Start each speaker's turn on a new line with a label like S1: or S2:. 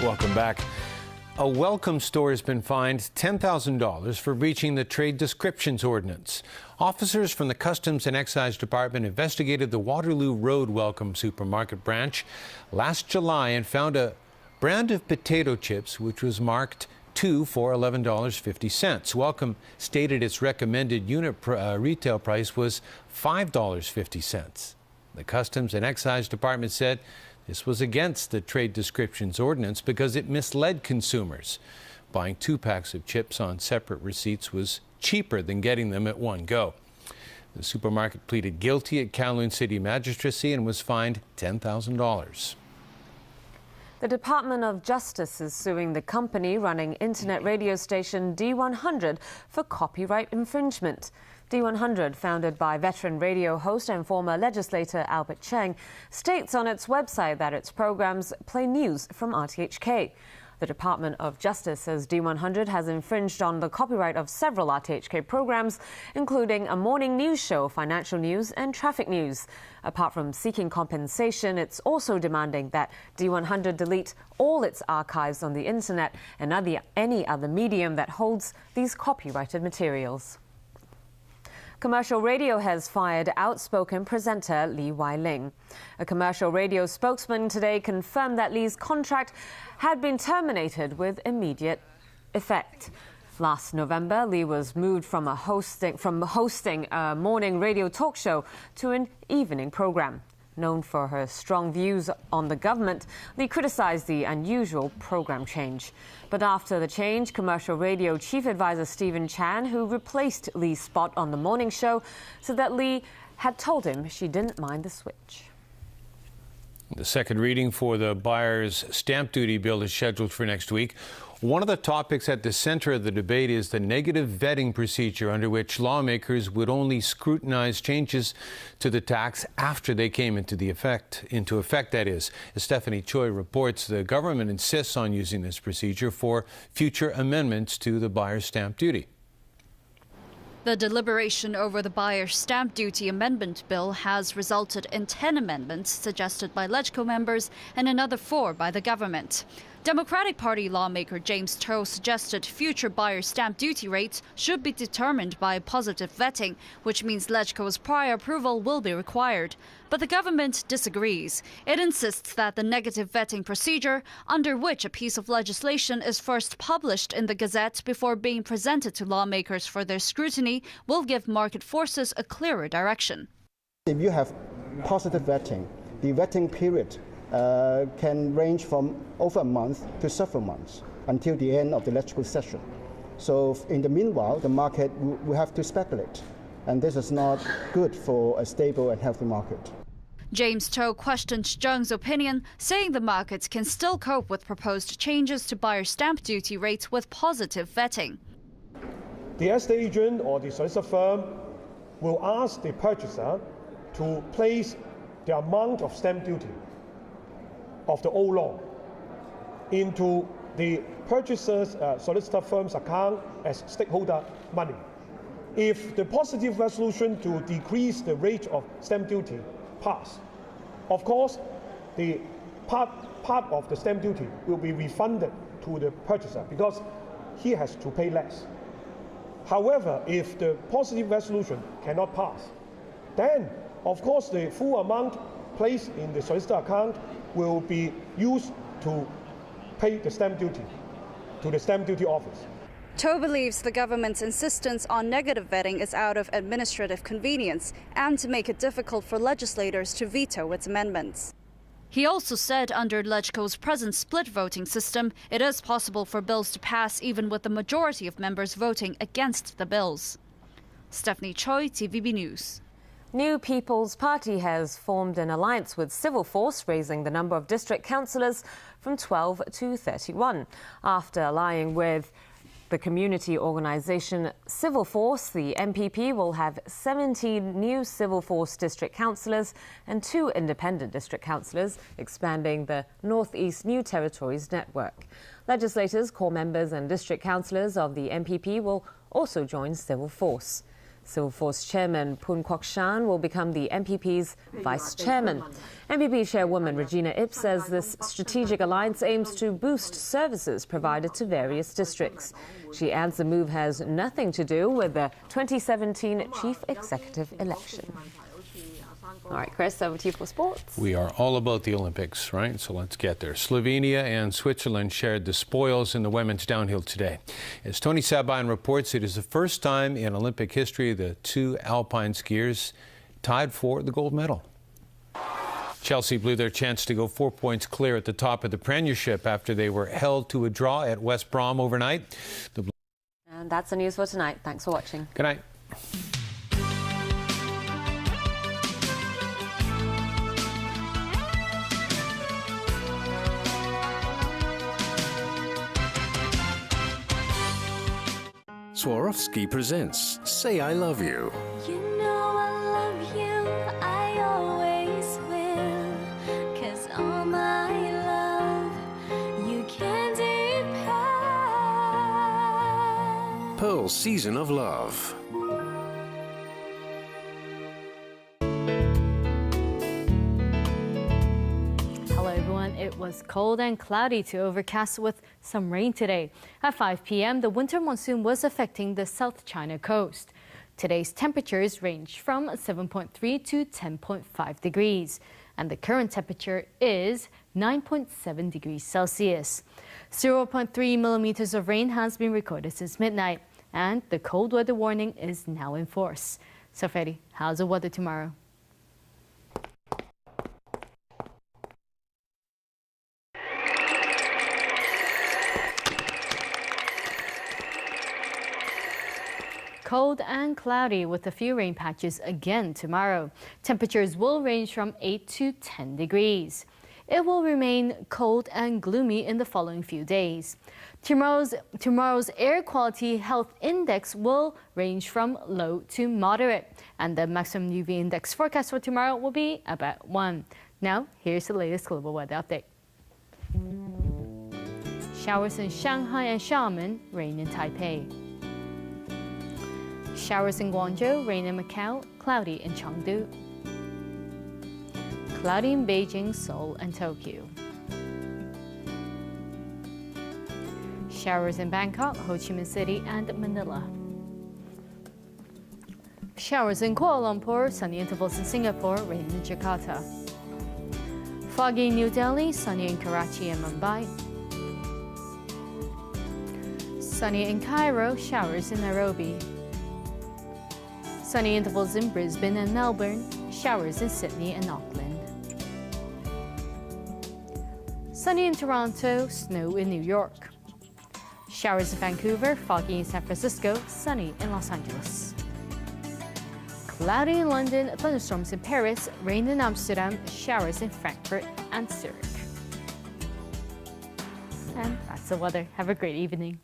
S1: Welcome back. A Welcome store has been fined $10,000 for breaching the Trade Descriptions Ordinance. Officers from the Customs and Excise Department investigated the Waterloo Road Welcome supermarket branch last July and found a brand of potato chips which was marked 2 for $11.50. Welcome stated its recommended unit retail price was $5.50. The Customs and Excise Department said this was against the Trade Descriptions Ordinance because it misled consumers. Buying 2 packs of chips on separate receipts was cheaper than getting them at one go. The supermarket pleaded guilty at Kowloon City Magistracy and was fined $10,000.
S2: The Department of Justice is suing the company running internet radio station D100 for copyright infringement. D100, founded by veteran radio host and former legislator Albert Cheng, states on its website that its programs play news from RTHK. The Department of Justice says D100 has infringed on the copyright of several RTHK programs, including a morning news show, financial news and traffic news. Apart from seeking compensation, it's also demanding that D100 delete all its archives on the internet and any other medium that holds these copyrighted materials. Commercial Radio has fired outspoken presenter Li Wai-ling. A commercial radio spokesman today confirmed that Li's contract had been terminated with immediate effect. Last November, Li was moved from hosting a morning radio talk show to an evening program. Known for her strong views on the government, Li criticized the unusual program change. But after the change, Commercial Radio Chief Advisor Stephen Chan, who replaced Li's spot on the morning show, said that Li had told him she didn't mind the switch.
S1: The second reading for the buyer's stamp duty bill is scheduled for next week. One of the topics at the center of the debate is the negative vetting procedure under which lawmakers would only scrutinize changes to the tax after they came into effect. That is, as Stephanie Choi reports, the government insists on using this procedure for future amendments to the buyer's stamp duty.
S3: The deliberation over the buyer's stamp duty amendment bill has resulted in 10 amendments suggested by LegCo members and another 4 by the government. Democratic Party lawmaker James To suggested future buyer stamp duty rates should be determined by positive vetting, which means LegCo's prior approval will be required. But the government disagrees. It insists that the negative vetting procedure, under which a piece of legislation is first published in the Gazette before being presented to lawmakers for their scrutiny, will give market forces a clearer direction.
S4: If you have positive vetting, the vetting period can range from over a month to several months until the end of the electoral session. So in the meanwhile, the market will have to speculate, and this is not good for a stable and healthy market.
S3: James To questioned Zheng's opinion, saying the markets can still cope with proposed changes to buyer stamp duty rates with positive vetting.
S5: The estate agent or the solicitor firm will ask the purchaser to place the amount of stamp duty of the old law into the purchaser's solicitor firm's account as stakeholder money. If the positive resolution to decrease the rate of stamp duty pass, of course, the part of the stamp duty will be refunded to the purchaser because he has to pay less. However, if the positive resolution cannot pass, then, of course, the full amount placed in the solicitor account will be used to pay the stamp duty to the stamp duty office.
S3: To believes the government's insistence on negative vetting is out of administrative convenience and to make it difficult for legislators to veto its amendments. He also said under LegCo's present split voting system, it is possible for bills to pass even with the majority of members voting against the bills. Stephanie Choi, TVB News.
S2: New People's Party has formed an alliance with Civil Force, raising the number of district councillors from 12 to 31. After allying with the community organisation Civil Force, the MPP will have 17 new Civil Force district councillors and 2 independent district councillors, expanding the North East New Territories network. Legislators, core members and district councillors of the MPP will also join Civil Force. Civil Force Chairman Poon Kwok-shan will become the MPP's vice chairman. MPP chairwoman Regina Ip says this strategic alliance aims to boost services provided to various districts. She adds the move has nothing to do with the 2017 chief executive election. All right, Chris, over to you for sports.
S1: We are all about the Olympics, right? So let's get there. Slovenia and Switzerland shared the spoils in the women's downhill today. As Tony Sabine reports, it is the first time in Olympic history the two alpine skiers tied for the gold medal. Chelsea blew their chance to go 4 points clear at the top of the Premiership after they were held to a draw at West Brom overnight.
S2: And that's the news for tonight. Thanks for watching.
S1: Good night.
S6: Swarovski presents Say I Love You.
S7: You know I love you, I always will. 'Cause all my love you can depend.
S6: Pearl's Season of Love.
S8: Hello everyone, it was cold and cloudy to overcast with some rain today. At 5 p.m., the winter monsoon was affecting the South China coast. Today's temperatures range from 7.3 to 10.5 degrees, and the current temperature is 9.7 degrees Celsius. 0.3 millimeters of rain has been recorded since midnight, and the cold weather warning is now in force. So Freddie, how's the weather tomorrow? Cold and cloudy with a few rain patches again tomorrow. Temperatures will range from 8 to 10 degrees. It will remain cold and gloomy in the following few days. Tomorrow's air quality health index will range from low to moderate, and the maximum UV index forecast for tomorrow will be about 1. Now, here's the latest global weather update. Showers in Shanghai and Xiamen, rain in Taipei. Showers in Guangzhou, rain in Macau, cloudy in Chengdu. Cloudy in Beijing, Seoul, and Tokyo. Showers in Bangkok, Ho Chi Minh City, and Manila. Showers in Kuala Lumpur, sunny intervals in Singapore, rain in Jakarta. Foggy in New Delhi, sunny in Karachi and Mumbai. Sunny in Cairo, showers in Nairobi. Sunny intervals in Brisbane and Melbourne, showers in Sydney and Auckland. Sunny in Toronto, snow in New York. Showers in Vancouver, foggy in San Francisco, sunny in Los Angeles. Cloudy in London, thunderstorms in Paris, rain in Amsterdam, showers in Frankfurt and Zurich. And that's the weather. Have a great evening.